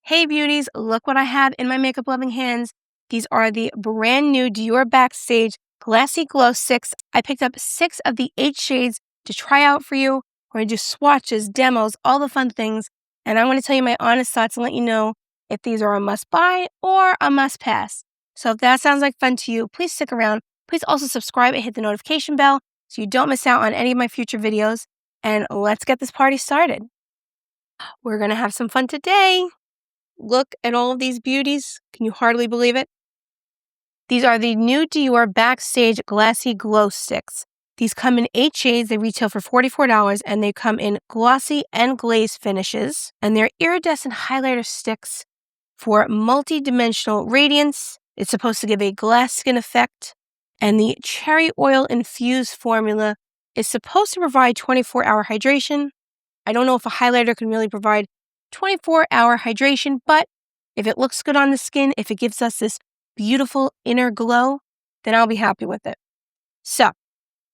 Hey beauties, look what I have in my makeup loving hands. These are the brand new Dior Backstage Glassy Glow Sticks. I picked up 6 of the 8 shades to try out for you. We're going to do swatches, demos, all the fun things. And I'm going to tell you my honest thoughts and let you know if these are a must buy or a must pass. So if that sounds like fun to you, please stick around. Please also subscribe and hit the notification bell so you don't miss out on any of my future videos. And let's get this party started. We're going to have some fun today. Look at all of these beauties. Can you hardly believe it? These are the new Dior Backstage Glassy Glow Sticks. These come in 8 shades. They retail for $44 and they come in glossy and glaze finishes. And they're iridescent highlighter sticks for multi-dimensional radiance. It's supposed to give a glass skin effect. And the cherry oil infused formula is supposed to provide 24-hour hydration. I don't know if a highlighter can really provide 24-hour hydration, but if it looks good on the skin, if it gives us this beautiful inner glow, then I'll be happy with it. So,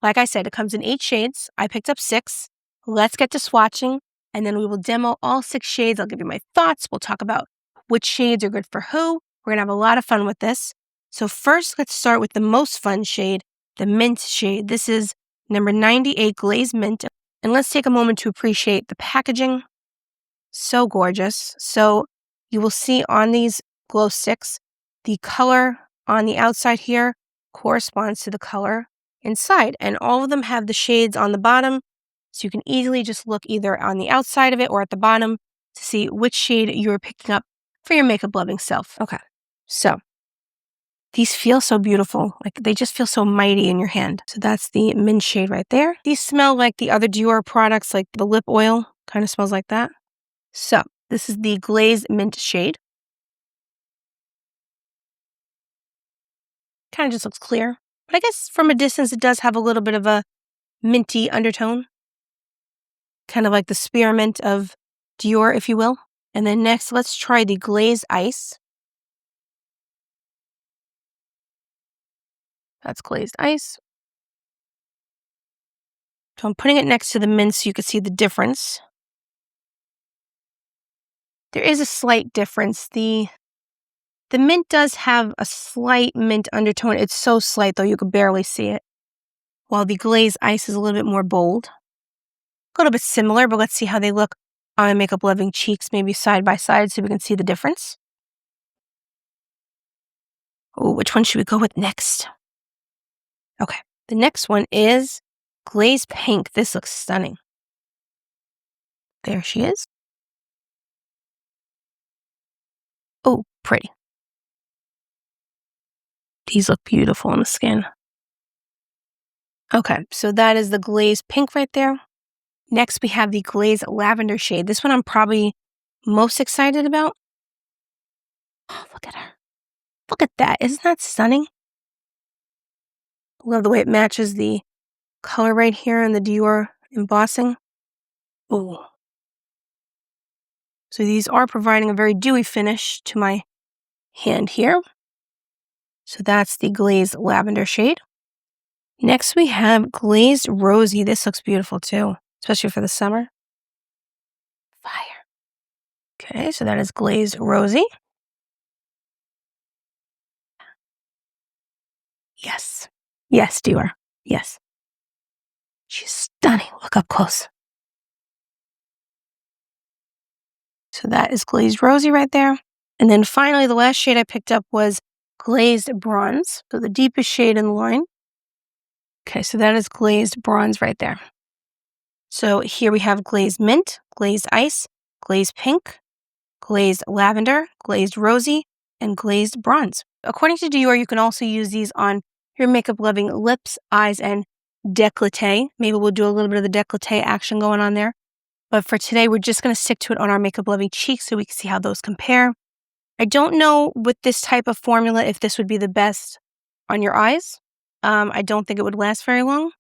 like I said, it comes in 8 shades. I picked up 6. Let's get to swatching, and then we will demo all 6 shades. I'll give you my thoughts. We'll talk about which shades are good for who. We're going to have a lot of fun with this. So first, let's start with the most fun shade, the mint shade. This is number 98 Glazed Mint. And let's take a moment to appreciate the packaging. So gorgeous. So you will see on these glow sticks, the color on the outside here corresponds to the color inside. And all of them have the shades on the bottom. So you can easily just look either on the outside of it or at the bottom to see which shade you're picking up for your makeup loving self. Okay. So these feel so beautiful. Like they just feel so mighty in your hand. So that's the mint shade right there. These smell like the other Dior products, like the lip oil kind of smells like that. So this is the Glazed Mint shade. Kind of just looks clear. But I guess from a distance, it does have a little bit of a minty undertone. Kind of like the spearmint of Dior, if you will. And then next, let's try the Glazed Ice. That's Glazed Ice. So I'm putting it next to the mint so you can see the difference. There is a slight difference. The mint does have a slight mint undertone. It's so slight, though, you could barely see it. While the Glazed Ice is a little bit more bold. A little bit similar, but let's see how they look on my makeup loving cheeks, maybe side by side so we can see the difference. Oh, which one should we go with next? Okay, the next one is Glazed Pink. This looks stunning. There she is. Oh, pretty. These look beautiful on the skin. Okay, so that is the Glazed Pink right there. Next, we have the Glazed Lavender shade. This one I'm probably most excited about. Oh, look at her. Look at that. Isn't that stunning? Love the way it matches the color right here in the Dior embossing. Oh. So these are providing a very dewy finish to my hand here. So that's the Glazed Lavender shade. Next, we have Glazed Rosy. This looks beautiful too, especially for the summer. Fire. Okay, so that is Glazed Rosy. Yes. Yes, Dior. Yes. She's stunning. Look up close. So that is Glazed Rosy right there. And then finally, the last shade I picked up was Glazed Bronze. So the deepest shade in the line. Okay, so that is Glazed Bronze right there. So here we have Glazed Mint, Glazed Ice, Glazed Pink, Glazed Lavender, Glazed Rosy, and Glazed Bronze. According to Dior, you can also use these on your makeup-loving lips, eyes, and décolleté. Maybe we'll do a little bit of the décolleté action going on there. But for today, we're just going to stick to it on our makeup-loving cheeks so we can see how those compare. I don't know with this type of formula if this would be the best on your eyes. I don't think it would last very long,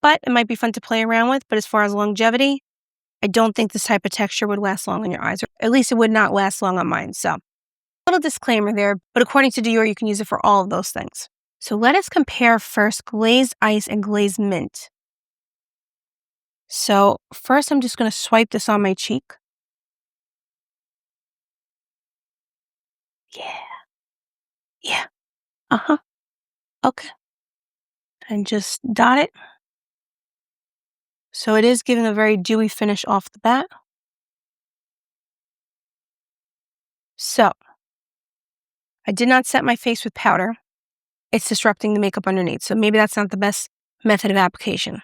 but it might be fun to play around with. But as far as longevity, I don't think this type of texture would last long on your eyes, or at least it would not last long on mine. So, little disclaimer there, but according to Dior, you can use it for all of those things. So let us compare first Glazed Ice and Glazed Mint. So first, I'm just going to swipe this on my cheek. Okay. And just dot it. So it is giving a very dewy finish off the bat. So I did not set my face with powder. It's disrupting the makeup underneath. So maybe that's not the best method of application.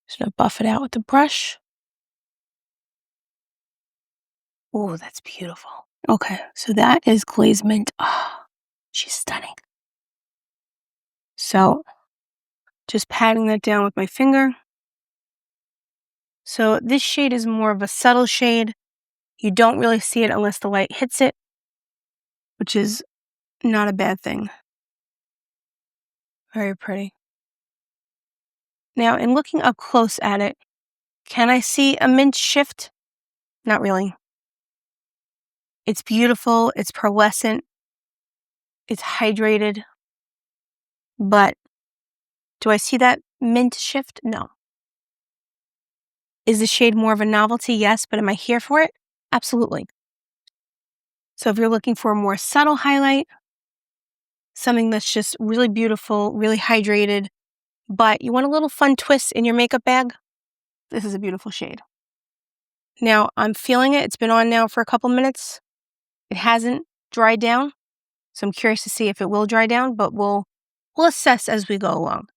Just gonna buff it out with the brush. Oh, that's beautiful. Okay, so that is Glazed Mint. Oh, she's stunning. So just patting that down with my finger. So this shade is more of a subtle shade. You don't really see it unless the light hits it, which is not a bad thing. Very pretty. Now, in looking up close at it, can I see a mint shift? Not really. It's beautiful, it's pearlescent, it's hydrated, but do I see that mint shift? No. Is the shade more of a novelty? Yes, but am I here for it? Absolutely. So if you're looking for a more subtle highlight, something that's just really beautiful, really hydrated, but you want a little fun twist in your makeup bag, this is a beautiful shade. Now, I'm feeling it. It's been on now for a couple minutes. It hasn't dried down, so I'm curious to see if it will dry down, but we'll assess as we go along.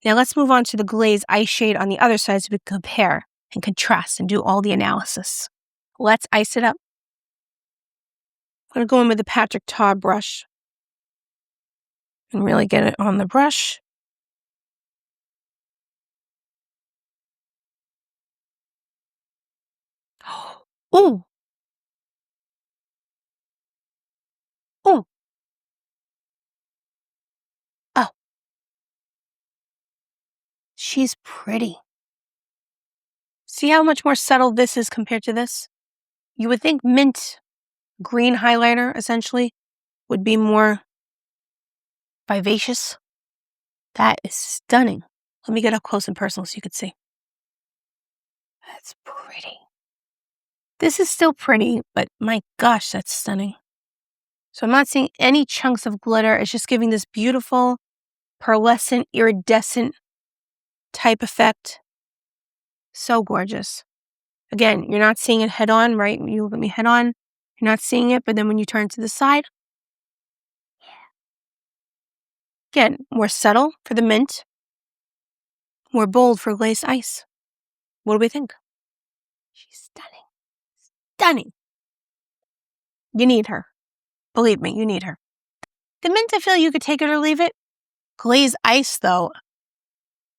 Now, let's move on to the Glaze Ice shade on the other side so we can compare and contrast and do all the analysis. Let's ice it up. I'm going to go in with the Patrick Ta brush and really get it on the brush. Ooh. Ooh. Oh. She's pretty. See how much more subtle this is compared to this? You would think mint green highlighter, essentially, would be more vivacious. That is stunning. Let me get up close and personal so you can see. That's pretty. This is still pretty, but my gosh, that's stunning. So I'm not seeing any chunks of glitter. It's just giving this beautiful, pearlescent, iridescent type effect. So gorgeous. Again, you're not seeing it head on, right? When you look at me head on, you're not seeing it, but then when you turn to the side, again, more subtle for the mint, more bold for glazed ice. What do we think? She's stunning. Stunning. You need her. Believe me, you need her. The mint, I feel you could take it or leave it. Glazed ice, though,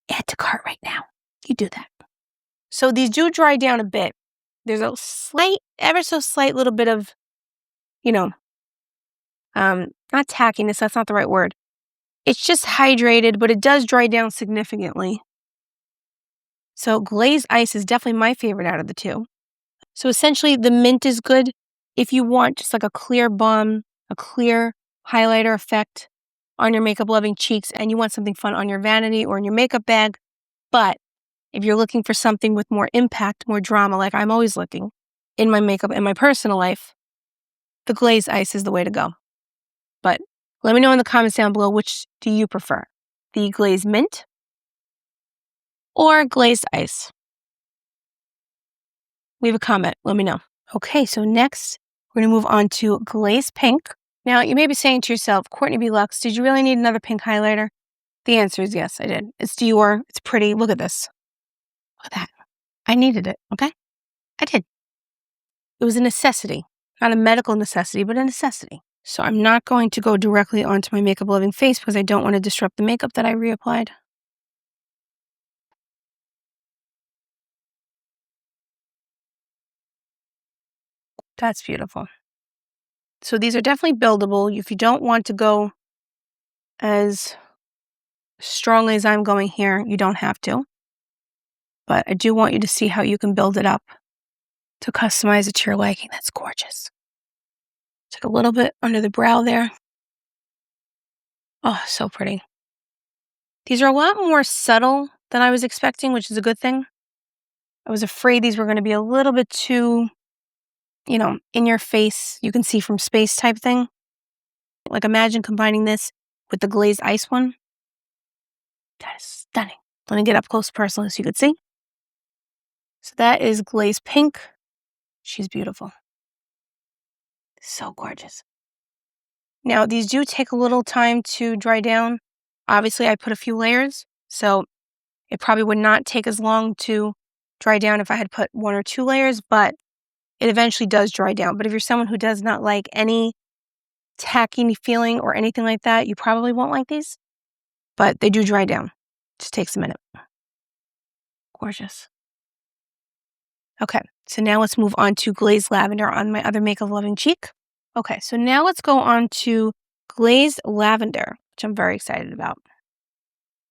add to cart right now. You do that. So these do dry down a bit. There's a slight, ever so slight little bit of, not tackiness, that's not the right word. It's just hydrated, but it does dry down significantly. So glazed ice is definitely my favorite out of the two. So essentially the mint is good if you want just like a clear balm, a clear highlighter effect on your makeup loving cheeks and you want something fun on your vanity or in your makeup bag. But if you're looking for something with more impact, more drama, like I'm always looking in my makeup and my personal life, the glazed ice is the way to go. But let me know in the comments down below, which do you prefer? The glazed mint or glazed ice? Leave a comment. Let me know. Okay, so next we're going to move on to glazed pink. Now, you may be saying to yourself, Courtney B. Luxe, did you really need another pink highlighter? The answer is yes, I did. It's Dior. It's pretty. Look at this. Look at that. I needed it, okay? I did. It was a necessity. Not a medical necessity, but a necessity. So I'm not going to go directly onto my makeup loving face because I don't want to disrupt the makeup that I reapplied. That's beautiful. So these are definitely buildable. If you don't want to go as strongly as I'm going here, you don't have to. But I do want you to see how you can build it up to customize it to your liking. That's gorgeous. Take a little bit under the brow there. Oh, so pretty. These are a lot more subtle than I was expecting, which is a good thing. I was afraid these were going to be a little bit too, in your face, you can see from space type thing. Like imagine combining this with the glazed ice one. That is stunning. Let me get up close personally so you could see. So that is glazed pink. She's beautiful. So gorgeous. Now, these do take a little time to dry down. Obviously, I put a few layers, so it probably would not take as long to dry down if I had put 1 or 2 layers, but it eventually does dry down. But if you're someone who does not like any tacky feeling or anything like that, you probably won't like these, but they do dry down. Just takes a minute. Gorgeous. Okay, so now let's move on to glazed lavender on my other makeup loving cheek. Okay, so now let's go on to glazed lavender, which I'm very excited about.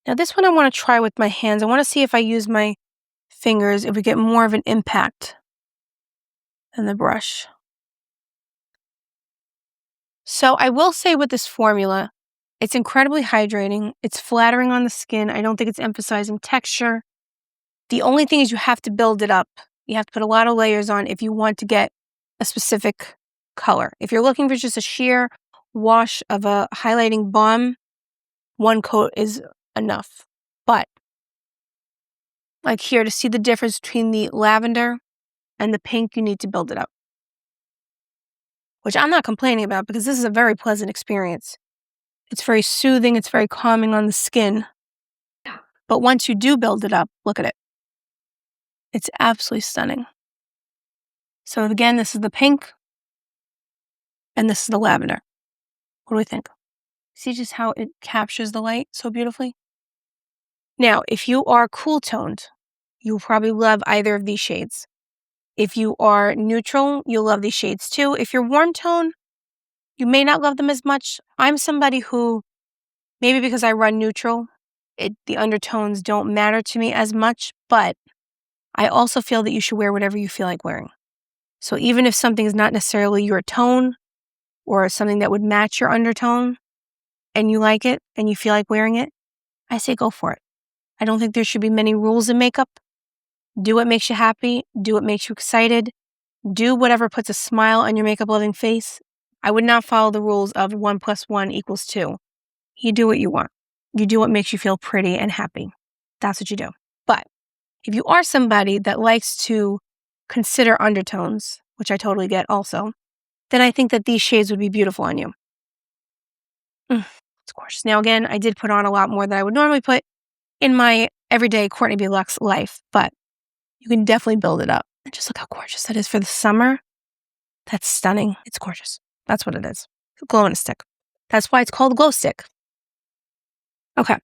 Now this one I want to try with my hands. I want to see if I use my fingers, if we get more of an impact than the brush. So I will say with this formula, it's incredibly hydrating. It's flattering on the skin. I don't think it's emphasizing texture. The only thing is you have to build it up. You have to put a lot of layers on if you want to get a specific color. If you're looking for just a sheer wash of a highlighting balm, 1 coat is enough. But like here, to see the difference between the lavender and the pink, you need to build it up. Which I'm not complaining about because this is a very pleasant experience. It's very soothing. It's very calming on the skin. But once you do build it up, look at it. It's absolutely stunning. So again, this is the pink and this is the lavender. What do we think? See just how it captures the light so beautifully? Now, if you are cool toned, you'll probably love either of these shades. If you are neutral, you'll love these shades too. If you're warm tone, you may not love them as much. I'm somebody who, maybe because I run neutral, the undertones don't matter to me as much, but I also feel that you should wear whatever you feel like wearing. So even if something is not necessarily your tone or something that would match your undertone and you like it and you feel like wearing it, I say go for it. I don't think there should be many rules in makeup. Do what makes you happy. Do what makes you excited. Do whatever puts a smile on your makeup loving face. I would not follow the rules of 1 + 1 = 2. You do what you want. You do what makes you feel pretty and happy. That's what you do. But if you are somebody that likes to consider undertones, which I totally get also, then I think that these shades would be beautiful on you. It's gorgeous. Now, again, I did put on a lot more than I would normally put in my everyday Courtney B. Luxe life, but you can definitely build it up. And just look how gorgeous that is for the summer. That's stunning. It's gorgeous. That's what it is. It's a glow in a stick. That's why it's called a glow stick. Okay.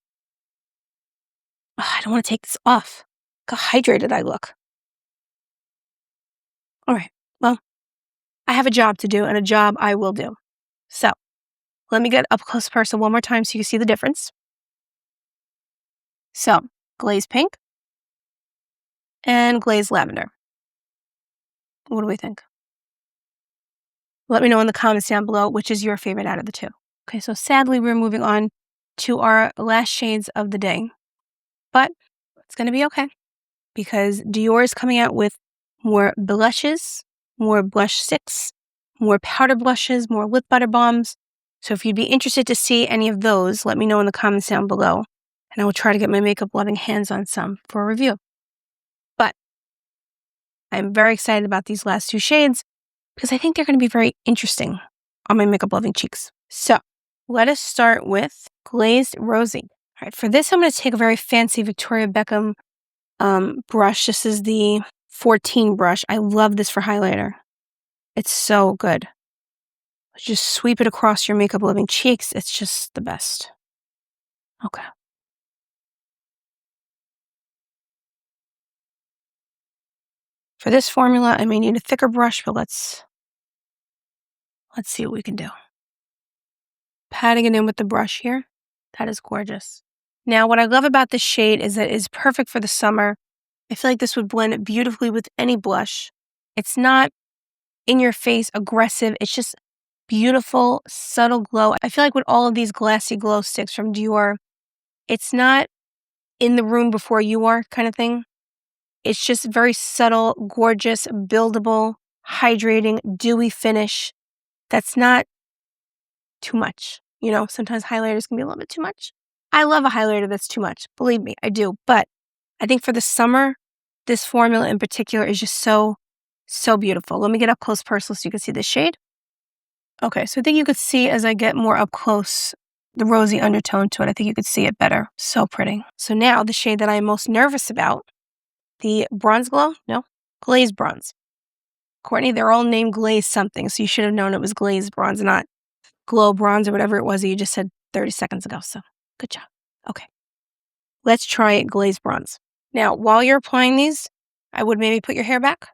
I don't want to take this off. Look how hydrated I look. All right. Well, I have a job to do and a job I will do. So let me get up close person one more time so you can see the difference. So glazed pink and glazed lavender. What do we think? Let me know in the comments down below which is your favorite out of the two. Okay, so sadly we're moving on to our last shades of the day. But it's going to be okay because Dior is coming out with more blushes, more blush sticks, more powder blushes, more lip butter balms. So if you'd be interested to see any of those, let me know in the comments down below. And I will try to get my makeup loving hands on some for a review. But I'm very excited about these last 2 shades because I think they're going to be very interesting on my makeup loving cheeks. So let us start with Glazed Rosy. All right, for this, I'm going to take a very fancy Victoria Beckham brush. This is the 14 brush. I love this for highlighter. It's so good. Just sweep it across your makeup loving cheeks. It's just the best. Okay. For this formula, I may need a thicker brush, but let's see what we can do. Patting it in with the brush here. That is gorgeous. Now, what I love about this shade is that it is perfect for the summer. I feel like this would blend beautifully with any blush. It's not in your face, aggressive. It's just beautiful, subtle glow. I feel like with all of these glassy glow sticks from Dior, it's not in the room before you are kind of thing. It's just very subtle, gorgeous, buildable, hydrating, dewy finish. That's not too much. You know, sometimes highlighters can be a little bit too much. I love a highlighter that's too much. Believe me, I do. But I think for the summer, this formula in particular is just so, so beautiful. Let me get up close personal so you can see the shade. Okay, so I think you could see as I get more up close the rosy undertone to it. I think you could see it better. So pretty. So now the shade that I'm most nervous about, the Bronze Glow? No, Glaze Bronze. Courtney, they're all named Glaze something, so you should have known it was Glaze Bronze, not Glow Bronze or whatever it was that you just said 30 seconds ago. So good job. Okay, let's try it Glaze Bronze. Now, while you're applying these, I would maybe put your hair back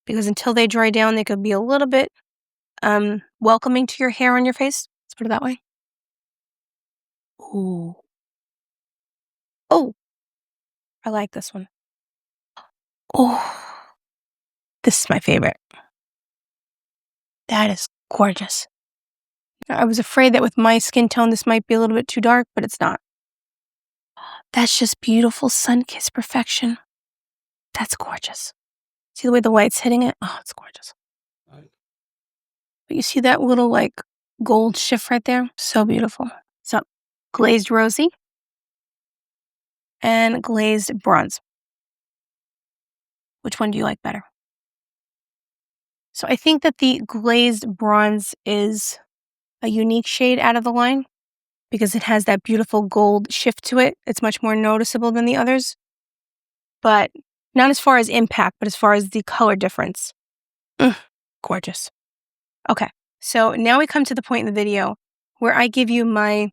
because until they dry down, they could be a little bit welcoming to your hair on your face. Let's put it that way. Ooh. Oh, I like this one. Oh, this is my favorite. That is gorgeous. I was afraid that with my skin tone, this might be a little bit too dark, but it's not. That's just beautiful sun-kissed perfection. That's gorgeous. See the way the light's hitting it? Oh, it's gorgeous. But you see that little like gold shift right there? So beautiful. So glazed rosy and glazed bronze. Which one do you like better? So I think that the glazed bronze is a unique shade out of the line because it has that beautiful gold shift to it. It's much more noticeable than the others, but not as far as impact, but as far as the color difference. Gorgeous. Okay, so now we come to the point in the video where I give you my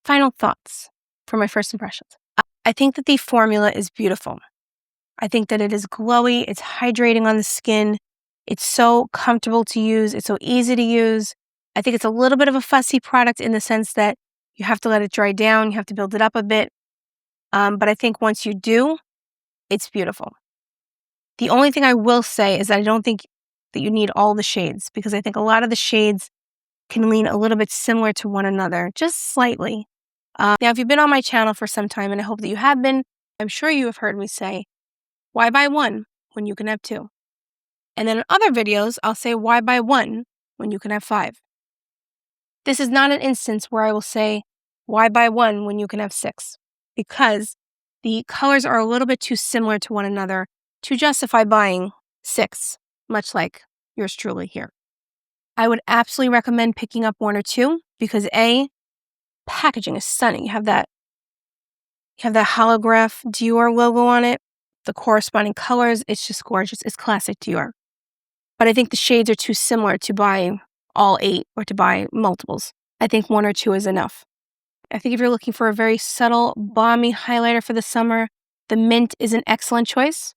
final thoughts for my first impressions. I think that the formula is beautiful. I think that it is glowy, it's hydrating on the skin, it's so comfortable to use, it's so easy to use. I think it's a little bit of a fussy product in the sense that you have to let it dry down, you have to build it up a bit. But I think once you do, it's beautiful. The only thing I will say is that I don't think that you need all the shades because I think a lot of the shades can lean a little bit similar to one another, just slightly. Now, if you've been on my channel for some time, and I hope that you have been, I'm sure you have heard me say, why buy one when you can have two? And then in other videos, I'll say, why buy one when you can have 5? This is not an instance where I will say, why buy one when you can have 6? Because the colors are a little bit too similar to one another to justify buying 6, much like yours truly here. I would absolutely recommend picking up 1 or 2 because A, packaging is stunning. You have that holograph Dior logo on it, the corresponding colors. It's just gorgeous. It's classic Dior. But I think the shades are too similar to buy all 8 or to buy multiples. I think 1 or 2 is enough. I think if you're looking for a very subtle, balmy highlighter for the summer, the mint is an excellent choice.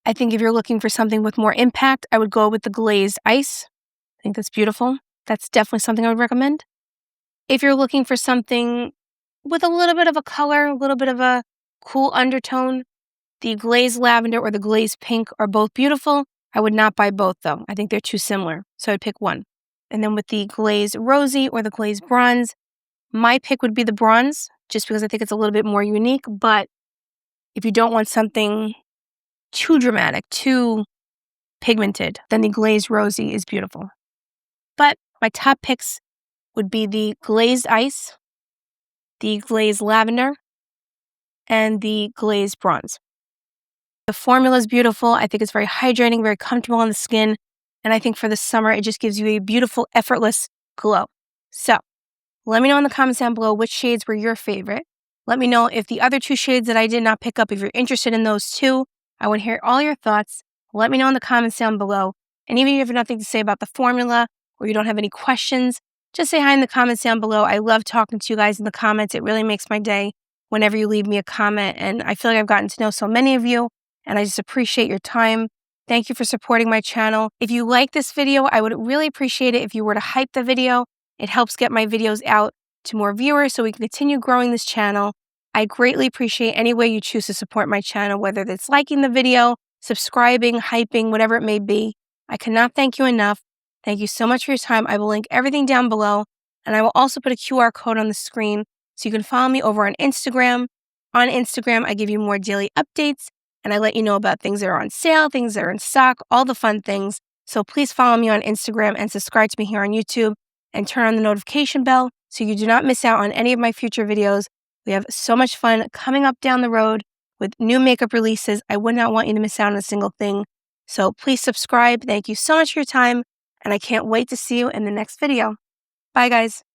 I think if you're looking for something with more impact, I would go with the glazed ice. I think that's beautiful. That's definitely something I would recommend. If you're looking for something with a little bit of a color, a little bit of a cool undertone, the glazed lavender or the glazed pink are both beautiful. I would not buy both though. I think they're too similar. So I'd pick one. And then with the glazed rosy or the glazed bronze, my pick would be the bronze just because I think it's a little bit more unique. But if you don't want something too dramatic, too pigmented, then the glazed rosy is beautiful. But my top picks would be the glazed ice, the glazed lavender, and the glazed bronze. The formula is beautiful. I think it's very hydrating, very comfortable on the skin. And I think for the summer, it just gives you a beautiful, effortless glow. So let me know in the comments down below which shades were your favorite. Let me know if the other 2 shades that I did not pick up, if you're interested in those too. I want to hear all your thoughts. Let me know in the comments down below. And even if you have nothing to say about the formula or you don't have any questions, just say hi in the comments down below. I love talking to you guys in the comments. It really makes my day whenever you leave me a comment. And I feel like I've gotten to know so many of you, and I just appreciate your time. Thank you for supporting my channel. If you like this video, I would really appreciate it if you were to hype the video. It helps get my videos out to more viewers so we can continue growing this channel. I greatly appreciate any way you choose to support my channel, whether it's liking the video, subscribing, hyping, whatever it may be. I cannot thank you enough. Thank you so much for your time. I will link everything down below, and I will also put a QR code on the screen so you can follow me over on Instagram. On Instagram, I give you more daily updates, and I let you know about things that are on sale, things that are in stock, all the fun things. So please follow me on Instagram and subscribe to me here on YouTube. and turn on the notification bell so you do not miss out on any of my future videos. We have so much fun coming up down the road with new makeup releases. I would not want you to miss out on a single thing. So please subscribe. Thank you so much for your time, and I can't wait to see you in the next video. Bye, guys.